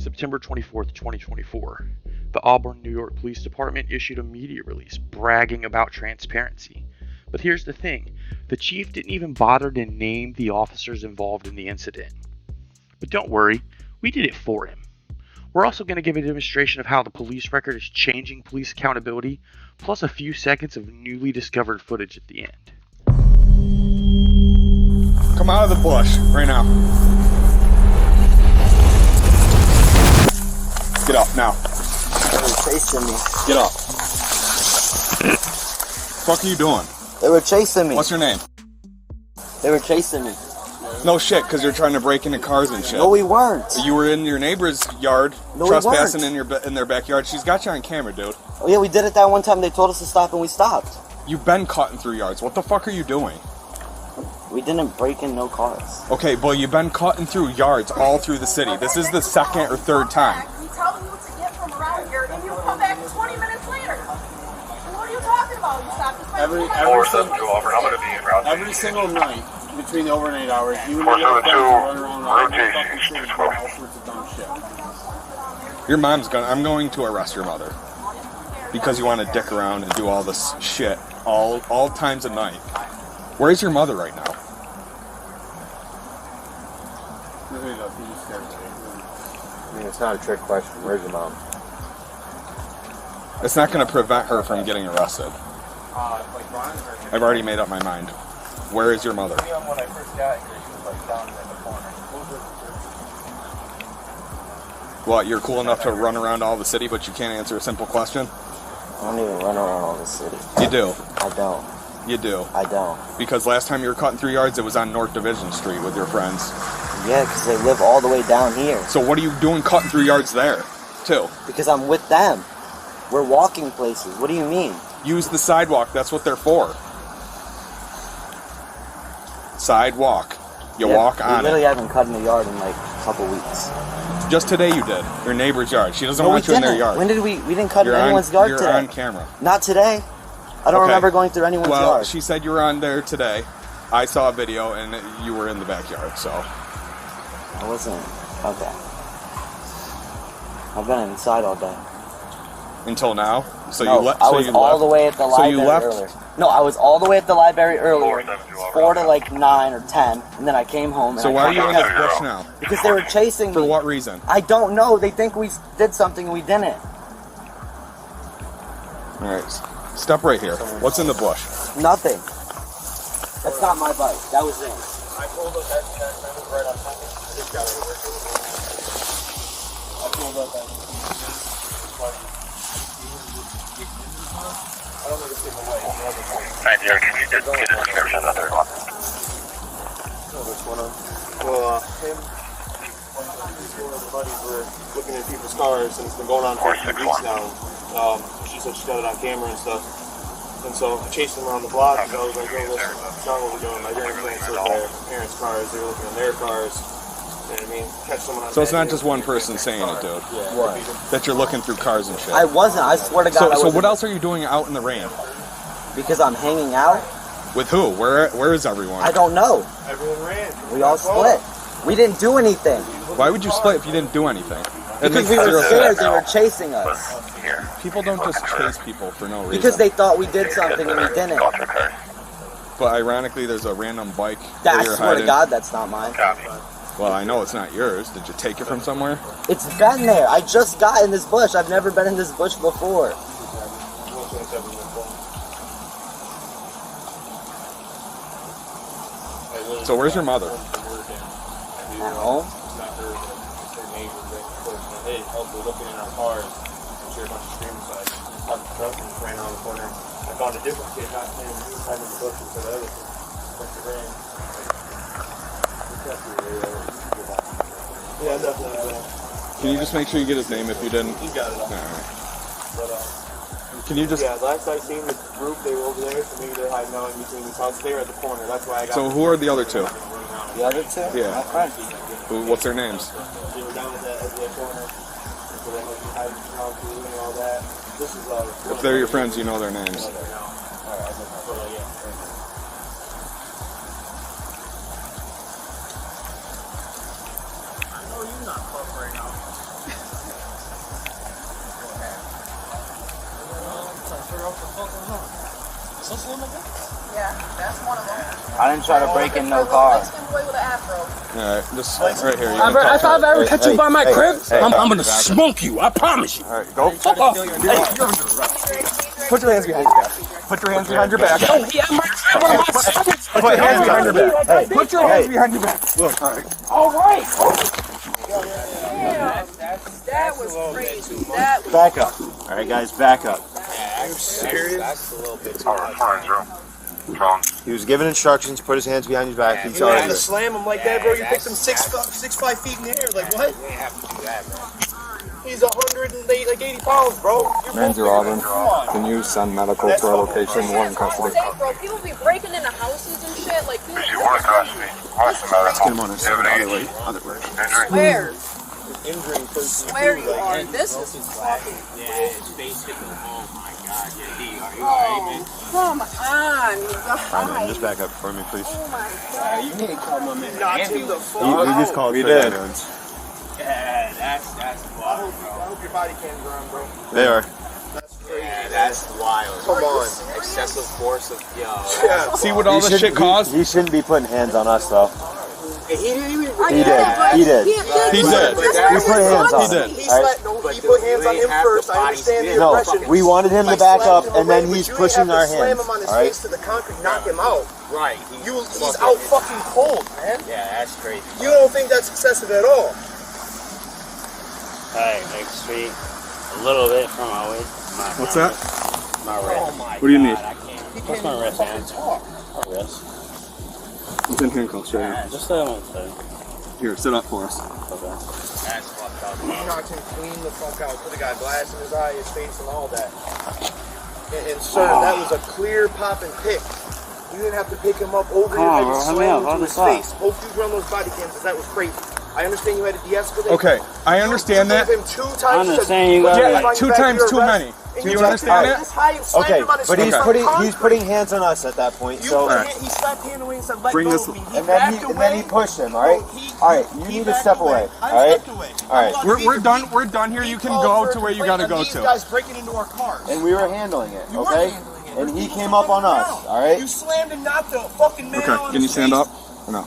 September 24th, 2024, the Auburn, New York Police Department issued a media release bragging about transparency. But here's the thing, the chief didn't even bother to name the officers involved in the incident. But don't worry, we did it for him. We're also going to give a demonstration of how the police record is changing police accountability, plus a few seconds of newly discovered footage at the end. Come out of the bush right now. Get up now. They were chasing me. Get up. What are you doing? They were chasing me. What's your name? They were chasing me. No shit, because you're trying to break into cars and shit. No, we weren't. You were in your neighbor's yard, no, trespassing in their backyard. She's got you on camera, dude. Oh yeah, we did it that one time. They told us to stop and we stopped. You've been cutting through yards. What the fuck are you doing? We didn't break in no cars. Okay, well, you've been cutting through yards all through the city. This is the second or third time. We tell you to get from around here, and you come back 20 minutes later. What are you talking about? You stopped us by every single night between the overnight hours, you and your friends run around all sorts of dumb shit. Your mom's gonna. I'm going to arrest your mother because you want to dick around and do all this shit all times of night. Where's your mother right now? I mean, it's not a trick question. Where's your mom? It's not going to prevent her from getting arrested. I've already made up my mind. Where is your mother? When I first got here, she was like down in the corner. What, you're cool enough to run around all the city, but you can't answer a simple question? I don't even run around all the city. You do. I don't. You do. I don't. Because last time you were cutting through yards, it was on North Division Street with your friends. Yeah, because they live all the way down here. So what are you doing cutting through yards there, too? Because I'm with them. We're walking places. What do you mean? Use the sidewalk. That's what they're for. Sidewalk. You walk on it. We literally haven't cut in the yard in like a couple weeks. Just today you did. Your neighbor's yard. She doesn't want you in their yard. When did we didn't cut in anyone's yard today. You're on camera. Not today. I don't remember going through anyone's yard. Well, she said you were on there today. I saw a video and you were in the backyard, so. I wasn't. Okay. I've been inside all day. Until now? So no, you left. I was all the way at the library earlier. No, I was all the way at the library earlier. 4 to like 9 or 10, and then I came home. So why are you in this bush now? Because they were chasing me. For what reason? I don't know. They think we did something and we didn't. All right, step right here. What's in the bush? Nothing. That's not my bike. That was it. I pulled up that was right on top. I just got over. I pulled up that. I don't think it's taken away. Can you get a description of their one? What's going on? Well, him and his buddies were looking at people's cars, and it's been going on for a few weeks now. She said she got it on camera and stuff. And so I chased them around the block, and I was like, hey, listen, that's not what we're doing. My grandparents look at their parents' cars, they were looking at their cars. You know what I mean? Catch someone on so it's not just one person saying it, dude. Yeah. What? That you're looking through cars and shit. I wasn't. I swear to God. So what else are you doing out in the rain? Because I'm hanging out. With who? Where is everyone? I don't know. Everyone ran. We all split. We didn't do anything. Why would you split if you didn't do anything? Because we were scared. They were chasing us. People don't just chase people for no reason. Because they thought we did something and we didn't. But ironically, there's a random bike I where you're swear hiding. to God, that's not mine. Well, I know it's not yours. Did you take it from somewhere? It's been there. I just got in this bush. I've never been in this bush before. So where's your mother? At home? Hey, also looking in our cars, and share a bunch of screaming sides. I was truck and ran around the corner. I found a different kid not playing inside of the bushes for the other kid. Bunch of rain. Yeah, definitely. Can you just make sure you get his name if you didn't? He got it all. Alright. But, Can you just... yeah, last I seen the group, they were over there, so maybe they're hiding out in between these houses. They were at the corner, that's why I got So who are the other two? The other two? Yeah. My friends. What's their names? They were down at that corner, so they must be hiding around too and all that. This is, If they're your friends, you know their names. Yeah, that's one of them. I didn't try to break in no car. Mexican boy with an afro. Alright, just right here. You If I ever catch you by my crib, I'm gonna back. smoke you. I promise you. Alright, go. Fuck off. Hey, you're under arrest. Put your hands behind your back. Put your hands behind your back. Oh, yeah, Put your hands behind your back. Hey, put your hands behind your back. Look, alright. all right. That was crazy. That was Back up. All right, guys, back up. Are you serious? That's a little bit too Auburn, much. Drone. He was given instructions. Put his hands behind his back. He's You have already. to slam him like that, bro. You picked him 6'5" feet in the air. Like what? We have to do that, man. He's 180 pounds, bro. Ranger Auburn, can you send medical to our location? One in custody. Say, bro, people be breaking into houses and shit. Like, dude, If you want to custody, watch the matter. Get him on his other way. Other way. swear. Injuring person. Swear you are. This is fucking. Yeah, it's basically, oh my god, yeah, are you alright, man? Come on, you Fine, guys. just back up for me, please. Oh my god. You need to call my man. Knocked him the fuck We out. just called. We for did. ambulance. Yeah, that's wild, I bro. hope your body cams are on, bro. They are. That's crazy. Yeah, that's wild. Come on. Excessive force of, yo. Yeah. See what all this shit caused? He shouldn't be putting hands on us, though. He didn't even. He did. He did. He did. We put hands on He him. did. He All right. slept. No, he put hands on him first. I understand the No, aggression. we wanted him to Like back up, slapping him and then away, he's but you pushing didn't our have to slam hands. him on his All right. face to the concrete, knock him out. Right. He's out fucking cold, man. Yeah, that's crazy. You don't think that's excessive at all? Hey, next street, a little bit from my waist. What's that? My wrist. Oh my What do you need? I can't. What's my wrist, man? Wrist. It's in handcuffs right here. Just that one thing. Here, sit up for us. Okay. That's fucked up. He knocked him clean the fuck out. Put the guy glass in his eye, his face, and all that. And sir, that was a clear popping pick. You didn't have to pick him up over Come your on, head and bro, help me slam out, him help to me his stop. face. Hope you run those body cams, because that was crazy. I understand you had to de-escalate. Okay, I understand you that. gave him 2 times. I understand you got Yeah, 2 times too many. Do you understand that? Okay, but he's putting hands on us at that point. So, He slapped hand away and said, "Let Bring go this- of me." and then he pushed him. All right. All right. You need to step away. All right. All right. We're done. We're done here. You can go to where you gotta go These to. guys breaking into our cars. And we were handling it. You were Okay. handling it. And he came up on us. All right. You slammed and knocked the fucking man Okay, on can you his stand face up? Or no?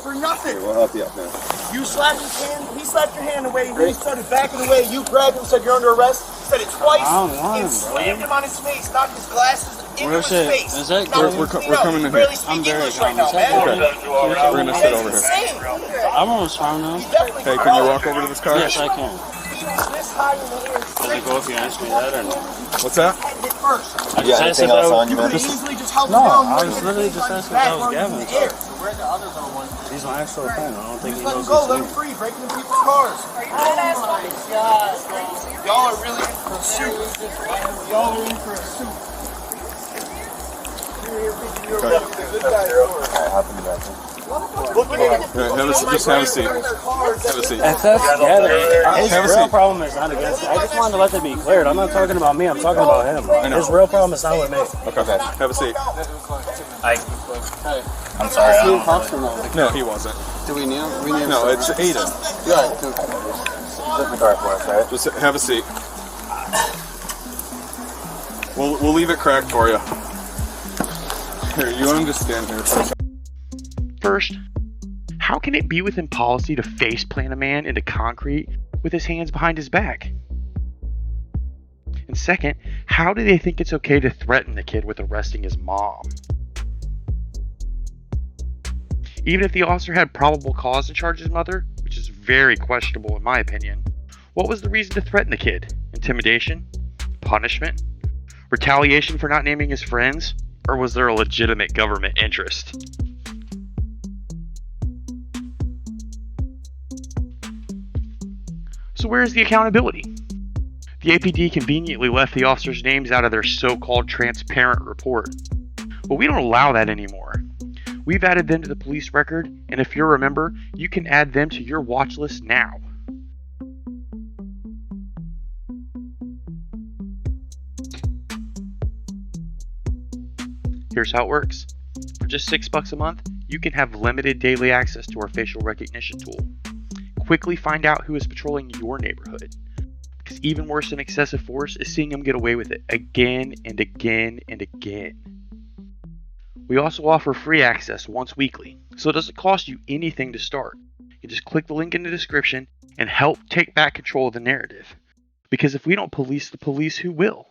for nothing. We'll help you up now. You slapped his hand. He slapped your hand away. He started backing away. You grabbed him, said you're under arrest. Said it twice I don't want and him, slammed him on his face. Knocked his glasses into Where's his it? face. Is that Knocked good? him We're clean coming out. in You here. barely speak English right now, man. We're gonna sit over That's here. insane. I'm almost fine now. He definitely Hey, can you walk over to this car? Yes, I can. He was this high in the air. Does it go if you ask me that or no? What's that? Head hit first. I You got just asked anything if I else was- on you, You man? could have easily just held No, him down. I was literally just asking if that was Gavin. In the air. He's my actual friend. I don't think he Let him knows go. his Let him name. free. Breaking into people's cars. Are you dead ass fucking? Y'all are really in for a suit. Y'all are in for a suit. You're here thinking you're the good guy. Looking at Just have a seat. Have a seat. If that's together, his Have a real seat. problem is not against me. I just wanted to let that be cleared. I'm not talking about me. I'm talking about him. His real problem is not with me. Okay, have a seat. I'm sorry. No, he wasn't. Do we need No, it's Aiden. Lift the car for us, all right? Just have a seat. We'll leave it cracked for you. Here, you want him to stand here for a second? First, how can it be within policy to faceplant a man into concrete with his hands behind his back? And second, how do they think it's okay to threaten the kid with arresting his mom? Even if the officer had probable cause to charge his mother, which is very questionable in my opinion, what was the reason to threaten the kid? Intimidation? Punishment? Retaliation for not naming his friends? Or was there a legitimate government interest? So where is the accountability? The APD conveniently left the officers' names out of their so-called transparent report. But we don't allow that anymore. We've added them to the police record, and if you're a member, you can add them to your watch list now. Here's how it works. For just $6 a month, you can have limited daily access to our facial recognition tool. Quickly find out who is patrolling your neighborhood. Because even worse than excessive force is seeing him get away with it again and again and again. We also offer free access once weekly, so it doesn't cost you anything to start. You just click the link in the description and help take back control of the narrative. Because if we don't police the police, who will?